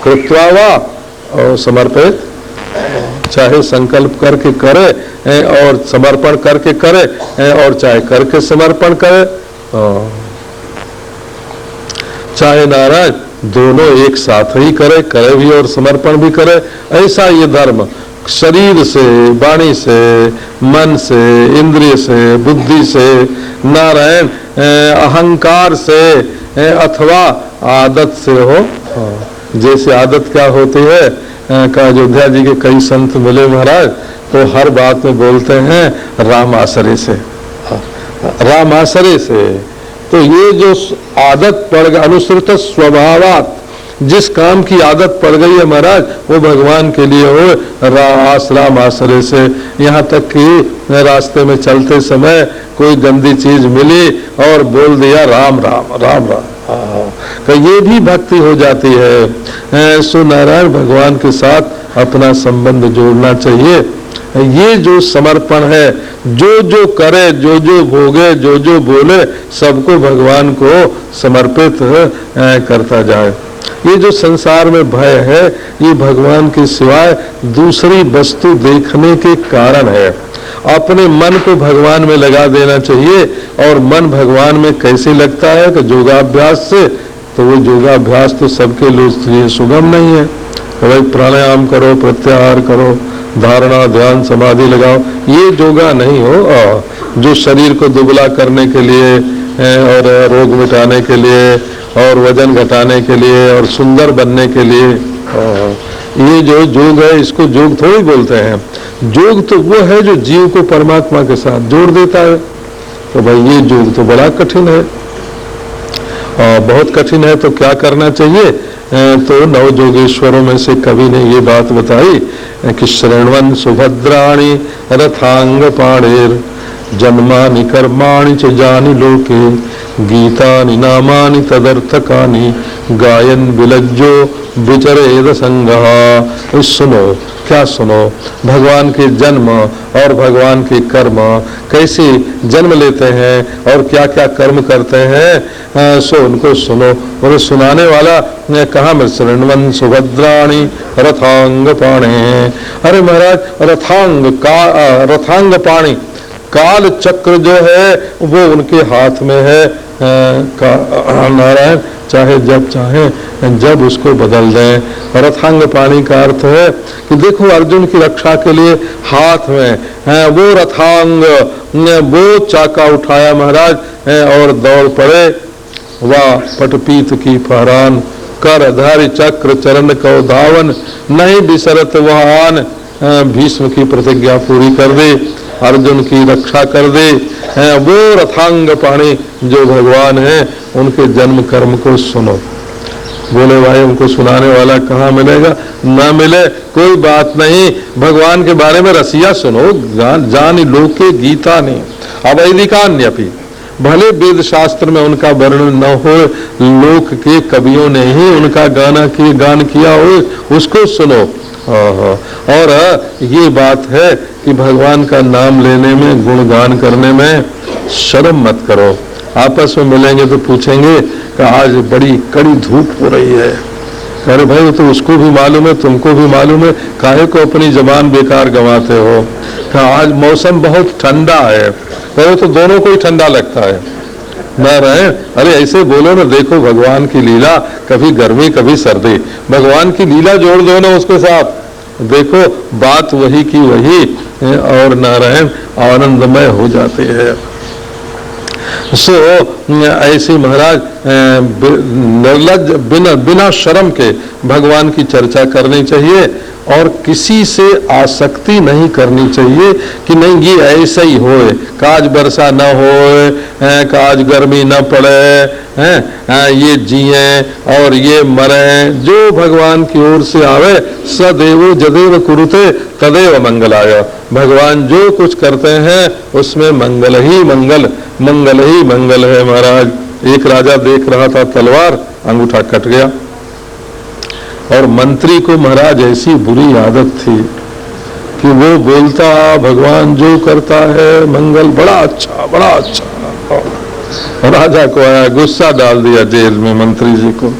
कृत्वा वा और समर्पित, चाहे संकल्प करके करे और समर्पण करके करे और चाहे करके समर्पण करे, चाहे नारायण दोनों एक साथ ही करे, करे भी और समर्पण भी करे। ऐसा ये धर्म शरीर से, वाणी से, मन से, इंद्रिय से, बुद्धि से, नारायण अहंकार से अथवा आदत से हो। जैसे आदत क्या होती है का अयोध्या जी के कई संत मिले महाराज, तो हर बात में बोलते हैं राम आश्रय से, राम आश्रय से। तो ये जो आदत पड़ गई अनुसृत स्वभावात, जिस काम की आदत पड़ गई है महाराज वो भगवान के लिए हो राम आश्रय से। यहाँ तक कि रास्ते में चलते समय कोई गंदी चीज मिली और बोल दिया राम राम राम राम, तो ये भी भक्ति हो जाती है। सो नारायण भगवान के साथ अपना संबंध जोड़ना चाहिए। ये जो समर्पण है, जो जो करे, जो जो भोगे, जो जो बोले, सबको भगवान को समर्पित करता जाए। ये जो संसार में भय है ये भगवान के सिवाय दूसरी वस्तु देखने के कारण है। अपने मन को भगवान में लगा देना चाहिए। और मन भगवान में कैसे लगता है कि योगाभ्यास से, तो वो योगाभ्यास तो सबके लिए सुगम नहीं है। भाई प्राणायाम करो, प्रत्याहार करो, धारणा ध्यान समाधि लगाओ, ये योगा नहीं हो। जो शरीर को दुबला करने के लिए और रोग मिटाने के लिए और वजन घटाने के लिए और सुंदर बनने के लिए, ये जो योग है इसको योग थोड़ी बोलते हैं। योग तो वो है जो जीव को परमात्मा के साथ जोड़ देता है। तो भाई ये योग तो बड़ा कठिन है, बहुत कठिन है। तो क्या करना चाहिए? तो नव योगेश्वरों में से कवि ने ये बात बताई कि शृण्वन् सुभद्राणि रथांग पाणेर जन्मानि कर्माणि च जानि लोके गीतानि नामानि तदर्थकानि गायन विलज्जो विचरेद संगः। सुनो, क्या सुनो? भगवान के जन्म और भगवान के कर्म कैसे जन्म लेते हैं और क्या क्या कर्म करते हैं, सो उनको सुनो। और सुनाने वाला कहाँ में? शृण्वन् सुभद्राणि रथांग पाणे। अरे महाराज रथांग पाणी, काल चक्र जो है वो उनके हाथ में है। नारायण चाहे जब चाहे जब उसको बदल दें। रथांग पाणी का अर्थ है कि देखो अर्जुन की रक्षा के लिए हाथ में वो रथांग वो चाका उठाया महाराज और दौड़ पड़े। वाह पटपीत की फहरान कर धारी चक्र चरण को धावन नहीं बिसरत वह आन। भीष्म की प्रतिज्ञा पूरी कर दे, अर्जुन की रक्षा कर दे। वो रथांग पाणी जो भगवान है उनके जन्म कर्म को सुनो। बोले भाई उनको सुनाने वाला कहाँ मिलेगा? ना मिले कोई बात नहीं, भगवान के बारे में रसिया सुनो। जान लोके गीता नहीं अवैदिकान्यपि, भले वेद शास्त्र में उनका वर्णन न हो, लोक के कवियों ने ही उनका गान किया हो, उसको सुनो। और ये बात है कि भगवान का नाम लेने में, गुणगान करने में शर्म मत करो। आपस में मिलेंगे तो पूछेंगे कि आज बड़ी कड़ी धूप हो रही है। अरे भाई तो उसको भी मालूम है, तुमको भी मालूम है, काहे को अपनी जबान बेकार गंवाते हो? आज मौसम बहुत ठंडा है। अरे तो दोनों को ही ठंडा लगता है ना रहे। अरे ऐसे बोलो ना, देखो भगवान की लीला, कभी गर्मी कभी सर्दी, भगवान की लीला जोड़ दो ना उसके साथ, देखो बात वही की वही और नारायण आनंदमय हो जाते हैं। सो ऐसे महाराज निर्लज बिना शर्म के भगवान की चर्चा करनी चाहिए। और किसी से आसक्ति नहीं करनी चाहिए कि नहीं ये ऐसा ही होए, काज वर्षा न होए, काज गर्मी न पड़े, ये जिए और ये मरे। जो भगवान की ओर से आवे सदैव जदैव कुरुते तदैव मंगलाय। भगवान जो कुछ करते हैं उसमें मंगल ही मंगल, मंगल ही मंगल है महाराज। एक राजा देख रहा था तलवार, अंगूठा कट गया। और मंत्री को महाराज ऐसी बुरी आदत थी कि वो बोलता भगवान जो करता है मंगल, बड़ा अच्छा बड़ा अच्छा। राजा को आया, गुस्सा डाल दिया जेल में मंत्री जी को।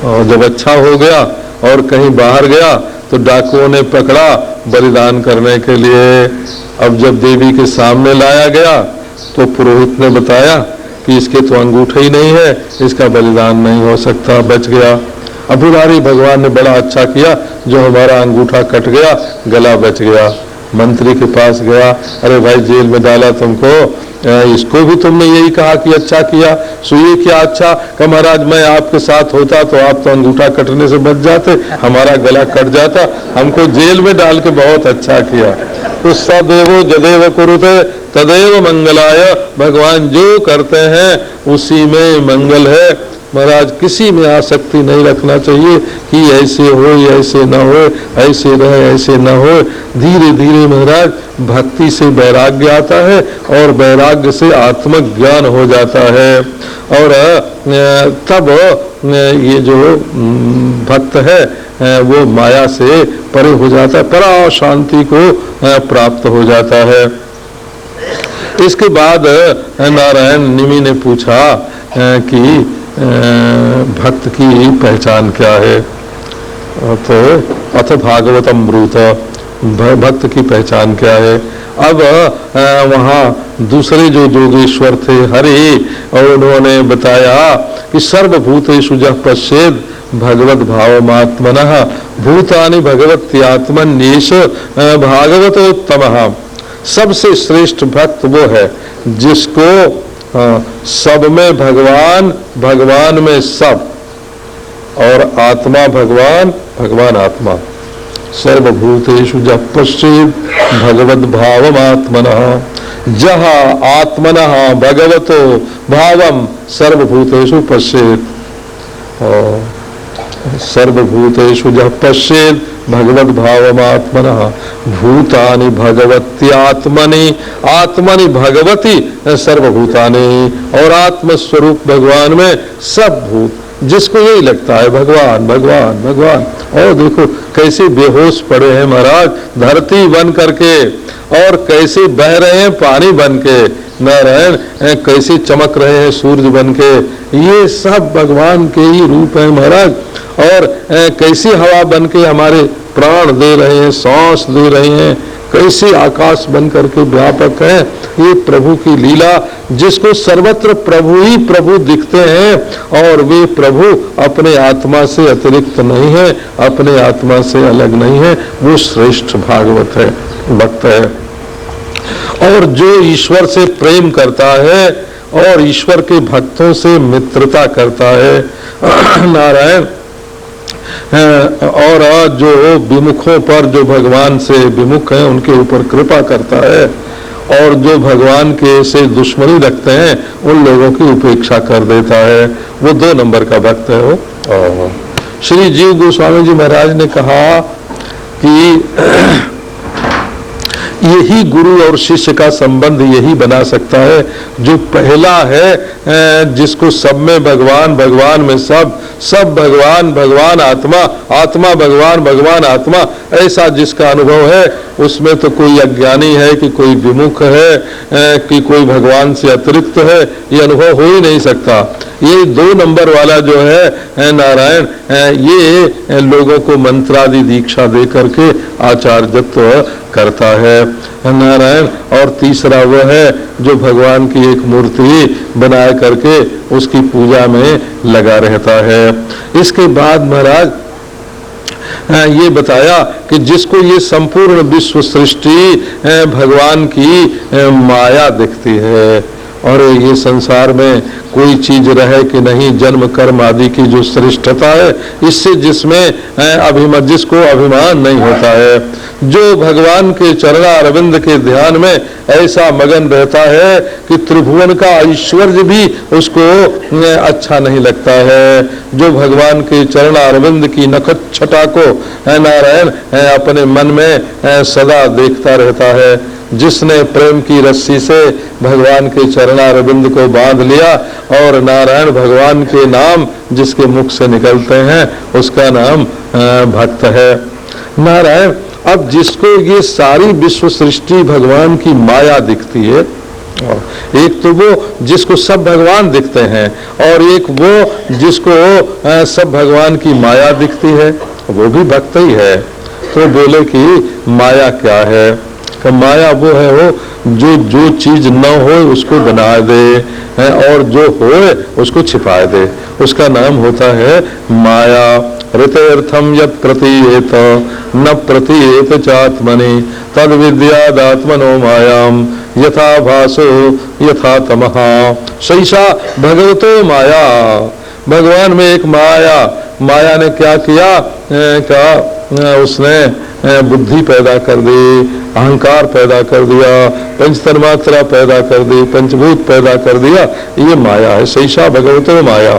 और जब अच्छा हो गया और कहीं बाहर गया तो डाकुओं ने पकड़ा बलिदान करने के लिए। अब जब देवी के सामने लाया गया तो पुरोहित ने बताया कि इसके तो अंगूठे ही नहीं है, इसका बलिदान नहीं हो सकता, बच गया। अब पुरारी भगवान ने बड़ा अच्छा किया, जो हमारा अंगूठा कट गया, गला बच गया। मंत्री के पास गया, अरे भाई जेल में डाला तुमको, इसको भी तुमने यही कहा कि अच्छा किया, सुनिए क्या अच्छा। कि महाराज मैं आपके साथ होता तो आप तो अंगूठा कटने से बच जाते, हमारा गला कट जाता, हमको जेल में डाल के बहुत अच्छा किया। तो सदैव जदैव कुरुते तदैव मंगलाय। भगवान जो करते हैं उसी में मंगल है महाराज। किसी में आसक्ति नहीं रखना चाहिए कि ऐसे हो ऐसे न हो, ऐसे रहे ऐसे न हो। धीरे धीरे महाराज भक्ति से वैराग्य आता है और वैराग्य से आत्मज्ञान हो जाता है। और तब ये जो भक्त है वो माया से परे हो जाता है, परा शांति को प्राप्त हो जाता है। इसके बाद नारायण निमि ने पूछा कि भक्त की पहचान क्या है। तो अथ भागवतम ब्रूत, भक्त की पहचान क्या है। अब वहाँ दूसरे जो योगेश्वर थे हरि, और उन्होंने बताया कि सर्वभूतेषु जः पश्येद भगवत भावमात्मनः भूतानि भगवत्यात्मन्येष भागवतोत्तमः। सबसे श्रेष्ठ भक्त वो है जिसको सब में भगवान, भगवान में सब, और आत्मा भगवान, भगवान आत्मा। सर्वभूतेषु जः पश्येद भगवद भावमात्मनः जहाँ आत्मनः भगवतो भावम सर्वभूतेषु पश्येद। सर्वभूतेषु जः पश्येद भगवद भावमात्मनः भूतानि भगवत्यात्मनि आत्मनि भगवती सर्वभूतानि। और आत्मस्वरूप भगवान में सब भूत। जिसको यही लगता है भगवान भगवान भगवान, और देखो कैसे बेहोश पड़े हैं महाराज धरती बन करके, और कैसे बह रहे हैं पानी बन के, नारायण कैसे चमक रहे हैं सूरज बन के। ये सब भगवान के ही रूप है महाराज। और कैसी हवा बन के हमारे प्राण दे रहे हैं, सांस दे रहे हैं, कैसे आकाश बन करके व्यापक है। ये प्रभु की लीला, जिसको सर्वत्र प्रभु ही प्रभु दिखते हैं, और वे प्रभु अपने आत्मा से अतिरिक्त नहीं है, अपने आत्मा से अलग नहीं है। वो श्रेष्ठ भागवत है, भक्त है। और जो ईश्वर से प्रेम करता है और ईश्वर के भक्तों से मित्रता करता है नारायण, और जो विमुखों पर, जो भगवान से विमुख हैं उनके ऊपर कृपा करता है, और जो भगवान के से दुश्मनी रखते हैं उन लोगों की उपेक्षा कर देता है, वो 2 नंबर का भक्त है वो। श्री जीव गोस्वामी जी महाराज ने कहा कि यही गुरु और शिष्य का संबंध यही बना सकता है जो पहला है, जिसको सब में भगवान, भगवान में सब, सब भगवान, भगवान आत्मा, आत्मा भगवान, भगवान आत्मा। ऐसा जिसका अनुभव है उसमें तो कोई अज्ञानी है कि कोई विमुख है कि कोई भगवान से अतिरिक्त है, ये अनुभव हो ही नहीं सकता। ये 2 नंबर वाला जो है नारायण, ये लोगों को मंत्रादि दीक्षा दे करके आचार्यत्व करता है नारायण। और तीसरा वो है जो भगवान की एक मूर्ति बना करके उसकी पूजा में लगा रहता है। इसके बाद महाराज ये बताया कि जिसको ये संपूर्ण विश्व सृष्टि भगवान की माया दिखती है, और ये संसार में कोई चीज रहे कि नहीं, जन्म कर्म आदि की जो श्रेष्ठता है, इससे जिसको अभिमान नहीं होता है, जो भगवान के चरणारविंद के ध्यान में ऐसा मगन रहता है कि त्रिभुवन का ऐश्वर्य भी उसको अच्छा नहीं लगता है, जो भगवान के चरणारविंद की नखत छटा को नारायण अपने मन में सदा देखता रहता है, जिसने प्रेम की रस्सी से भगवान के चरणारविंद को बांध लिया और नारायण भगवान के नाम जिसके मुख से निकलते हैं उसका नाम भक्त है। नारायण अब जिसको ये सारी विश्व सृष्टि भगवान की माया दिखती है, एक तो वो जिसको सब भगवान दिखते हैं और एक वो जिसको सब भगवान की माया दिखती है, वो भी भक्त ही है। तो बोले कि माया क्या है? कि माया वो है वो जो चीज न हो उसको बना दे और जो हो उसको छिपा दे, उसका नाम होता है माया। ऋतेर्थम यत् प्रतीयेत न प्रतीयेत चात्मनि तद विद्यादात्मनो मायाम यथा भासो यथा तमः सैषा भगवतो माया। भगवान में एक माया ने क्या किया, उसने बुद्धि पैदा कर दी, अहंकार पैदा कर दिया, पंचतन्मात्रा पैदा कर दी, पंचभूत पैदा कर दिया, ये माया है। सैषा भगवतो माया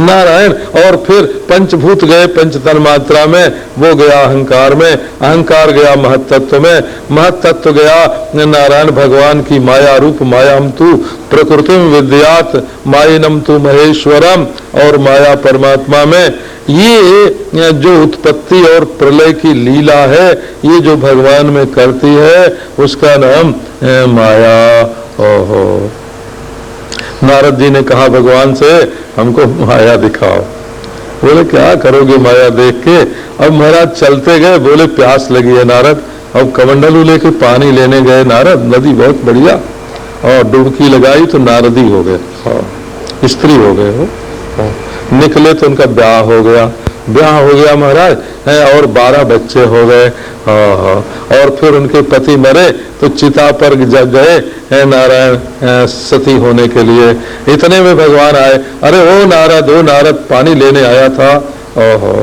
नारायण। और फिर पंचभूत गए पंचतन्मात्रा में, वो गया अहंकार में, अहंकार गया महत्तत्व में, महत्तत्व गया नारायण भगवान की माया रूप मायाम तू प्रकृतिम विद्यात मायनम तू महेश्वरम। और माया परमात्मा में ये जो उत्पत्ति और प्रलय की लीला है, ये जो भगवान में करती है उसका नाम माया। ओहो, नारद जी ने कहा भगवान से हमको माया दिखाओ। बोले क्या करोगे माया देख के? अब महाराज चलते गए, बोले प्यास लगी है नारद। अब कमंडलू लेके पानी लेने गए नारद, नदी बहुत बढ़िया, और डुबकी लगाई तो नारदी हो गए, स्त्री हो गए हो। निकले तो उनका ब्याह हो गया महाराज, और 12 बच्चे हो गए। और फिर उनके पति मरे तो चिता पर जब गए नारायण सती होने के लिए। इतने में भगवान आए, अरे ओ नारद पानी लेने आया था। ओहो,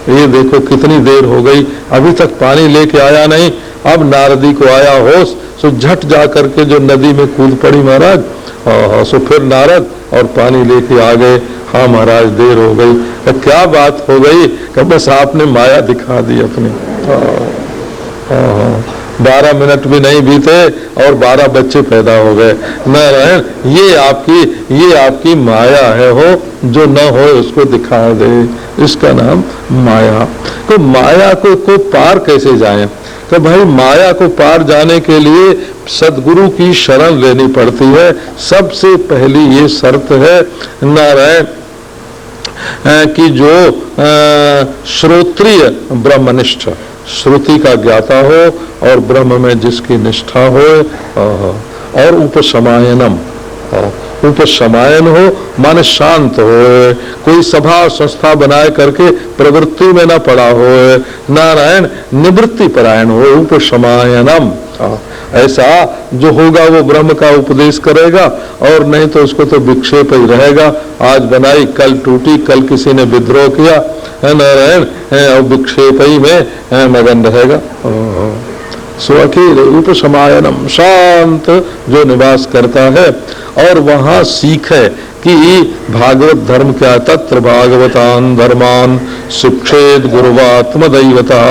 ये देखो कितनी देर हो गई, अभी तक पानी लेके आया नहीं। अब नारदी को आया होश, सो झट जा करके जो नदी में कूद पड़ी महाराज। सो फिर नारद और पानी लेके आ गए। हाँ महाराज देर हो गई। क्या बात हो गई? कि बस आपने माया दिखा दी अपनी। 12 मिनट भी नहीं बीते और 12 बच्चे पैदा हो गए। नारायण ये आपकी माया है हो, जो न हो उसको दिखा दे, इसका नाम माया। तो माया को पार कैसे जाएं? तो भाई माया को पार जाने के लिए सदगुरु की शरण लेनी पड़ती है। सबसे पहली ये शर्त है नारायण कि जो श्रोत्रिय ब्रह्मनिष्ठ, श्रुति का ज्ञाता हो और ब्रह्म में जिसकी निष्ठा हो, और उपशमायन हो माने शांत हो, कोई सभा संस्था बनाए करके प्रवृत्ति में न पड़ा हो, नारायण निवृत्ति परायण हो, उपशमायनम। ऐसा जो होगा वो ब्रह्म का उपदेश करेगा, और नहीं तो उसको तो विक्षेप ही रहेगा। आज बनाई कल टूटी, कल किसी ने विद्रोह किया, नारायण, और विक्षेप ही में मगन रहेगा। स्वकीय उपशमायनम, शांत जो निवास करता है और वहां सीखे कि भागवत धर्म क्या, तत्र भागवतान धर्मान शिक्षेद गुरुवात्म दैवता।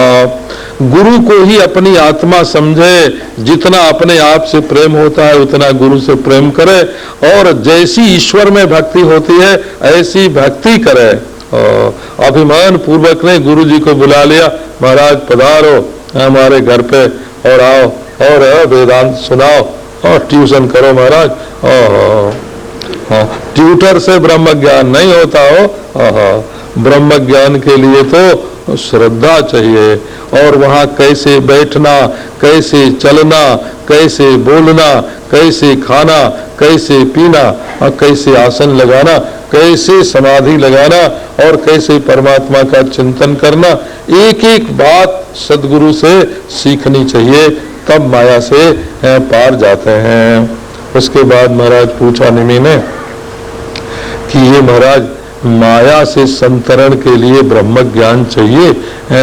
गुरु को ही अपनी आत्मा समझे, जितना अपने आप से प्रेम होता है उतना गुरु से प्रेम करे, और जैसी ईश्वर में भक्ति होती है ऐसी भक्ति करे। अभिमान पूर्वक ने गुरु जी को बुला लिया, महाराज पधारो हमारे घर पे और आओ और वेदांत सुनाओ और ट्यूशन करो महाराज। ट्यूटर से ब्रह्म ज्ञान नहीं होता हो। ब्रह्म ज्ञान के लिए तो श्रद्धा चाहिए, और वहाँ कैसे बैठना, कैसे चलना, कैसे बोलना, कैसे खाना, कैसे पीना, और कैसे आसन लगाना, कैसे समाधि लगाना, और कैसे परमात्मा का चिंतन करना, एक एक बात सदगुरु से सीखनी चाहिए, तब माया से पार जाते हैं। उसके बाद महाराज पूछा निमि ने कि ये महाराज माया से संतरण के लिए ब्रह्म ज्ञान चाहिए,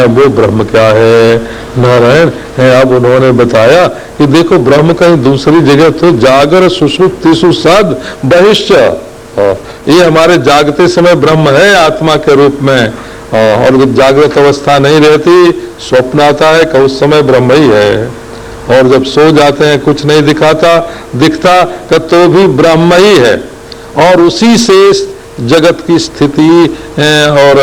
वो ब्रह्म क्या है नारायण है। अब उन्होंने बताया कि देखो ब्रह्म कहीं दूसरी जगह तो जागर सुषुप्तिषु सद बहिश्च, ये हमारे जागते समय ब्रह्म है आत्मा के रूप में, और जब जागृत अवस्था नहीं रहती स्वप्न आता है कि उस समय ब्रह्म ही है, और जब सो जाते हैं कुछ नहीं दिखता तो भी ब्रह्म ही है। और उसी से जगत की स्थिति और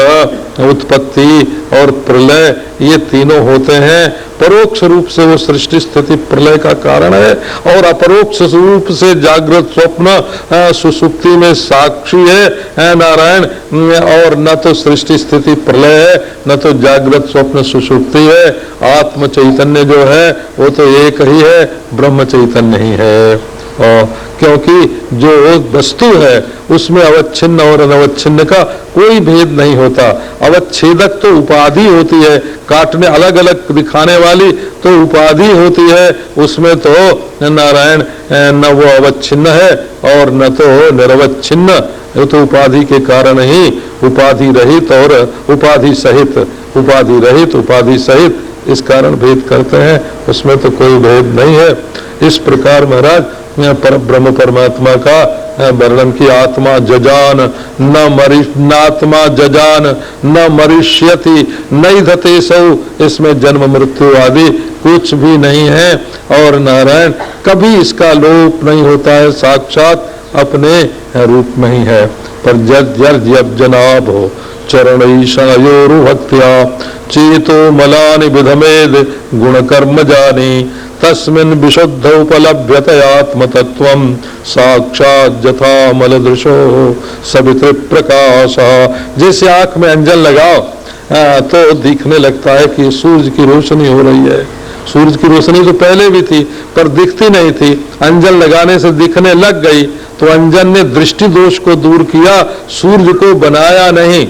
उत्पत्ति और प्रलय ये तीनों होते हैं। परोक्ष रूप से वो सृष्टि स्थिति प्रलय का कारण है, और अपरोक्ष रूप से जागृत स्वप्न सुसुप्ति में साक्षी है नारायण। और न तो सृष्टि स्थिति प्रलय है, न तो जागृत स्वप्न सुसुप्ति है। आत्म चैतन्य जो है वो तो एक ही है, ब्रह्म चैतन्य ही है। क्योंकि जो वस्तु है उसमें अवच्छिन्न और अनवच्छिन्न का कोई भेद नहीं होता। अवच्छेदक तो उपाधि होती है, काटने अलग अलग दिखाने वाली तो उपाधि होती है, उसमें तो नारायण न वो अवच्छिन्न है और न तो निरवच्छिन्न, वो तो उपाधि के कारण ही उपाधि रहित और उपाधि सहित, उपाधि रहित उपाधि सहित इस कारण भेद करते हैं, उसमें तो कोई भेद नहीं है। इस प्रकार महाराज पर ब्रह्म परमात्मा का वर्णन की आत्मा जजान नात्मा जजान न मरिष्यति नैधते सौ, इसमें जन्म मृत्यु आदि कुछ भी नहीं है, और नारायण कभी इसका लोप नहीं होता है, साक्षात अपने रूप में ही है। पर जब जनाब हो चरणैषणयोरुभक्त्या चेतो मलानि विधमेद गुण कर्म जानी तस्मिन् विशुद्ध उपलभ्यतयात्म तत्वं साक्षात जथा मलदृशो सवितृ प्रकाश। जैसे आंख में अंजन लगाओ तो दिखने लगता है कि सूरज की रोशनी हो रही है। सूरज की रोशनी तो पहले भी थी पर दिखती नहीं थी, अंजन लगाने से दिखने लग गई, तो अंजन ने दृष्टि दोष को दूर किया, सूरज को बनाया नहीं।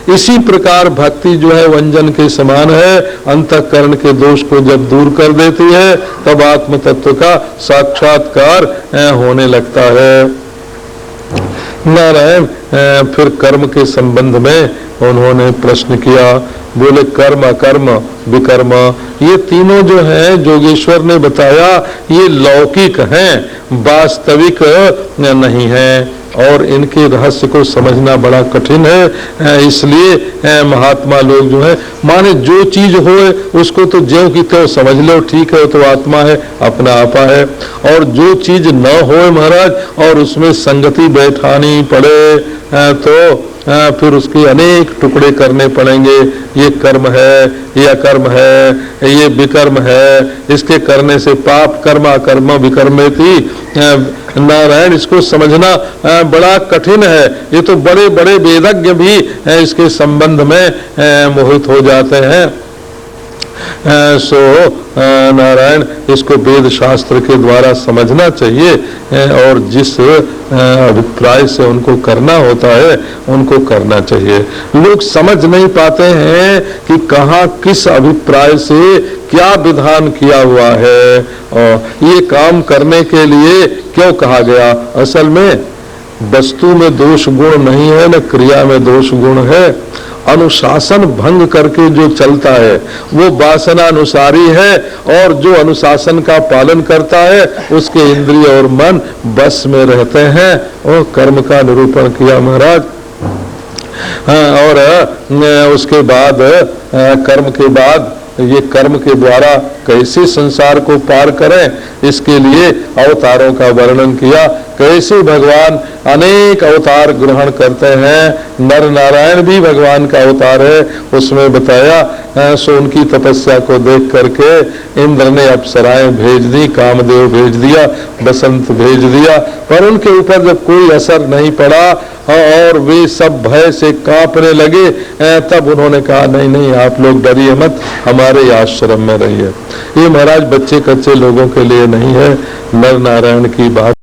इसी प्रकार भक्ति जो है वंजन के समान है, अंतःकरण के दोष को जब दूर कर देती है तब आत्म तत्व का साक्षात्कार होने लगता है। नारायण फिर कर्म के संबंध में उन्होंने प्रश्न किया, बोले कर्म अकर्म विकर्म ये तीनों जो है जोगेश्वर ने बताया ये लौकिक हैं, वास्तविक नहीं है, और इनके रहस्य को समझना बड़ा कठिन है। इसलिए महात्मा लोग जो है माने जो चीज होए उसको तो ज्यों की त्यों समझ लो, ठीक है तो आत्मा है, अपना आपा है। और जो चीज न होए महाराज और उसमें संगति बैठानी पड़े तो फिर उसके अनेक टुकड़े करने पड़ेंगे, ये कर्म है, ये अकर्म है, ये विकर्म है, इसके करने से पाप कर्म अकर्म विकर्मेति नारायण, इसको समझना बड़ा कठिन है। ये तो बड़े बड़े वेदज्ञ भी इसके संबंध में मोहित हो जाते हैं। सो नारायण इसको वेद शास्त्र के द्वारा समझना चाहिए, और जिस अभिप्राय से उनको करना होता है उनको करना चाहिए। लोग समझ नहीं पाते हैं कि कहाँ किस अभिप्राय से क्या विधान किया हुआ है, और ये काम करने के लिए क्यों कहा गया। असल में वस्तु में दोष गुण नहीं है, न क्रिया में दोष गुण है। अनुशासन भंग करके जो चलता है वो वासनानुसारी है, और जो अनुशासन का पालन करता है उसके इंद्रिय और मन बस में रहते हैं। और कर्म का निरूपण किया महाराज। और उसके बाद कर्म के बाद ये कर्म के द्वारा कैसे संसार को पार करें इसके लिए अवतारों का वर्णन किया। कैसे भगवान अनेक अवतार ग्रहण करते हैं, नर नारायण भी भगवान का अवतार है, उसमें बताया। सो उनकी तपस्या को देख करके इंद्र ने अप्सराएं भेज दी, कामदेव भेज दिया, बसंत भेज दिया, पर उनके ऊपर जब कोई असर नहीं पड़ा और वे सब भय से कांपने लगे, तब उन्होंने कहा नहीं नहीं आप लोग डरिए मत, हमारे आश्रम में रहिए। ये महाराज बच्चे कच्चे लोगों के लिए नहीं है, नर नारायण की बात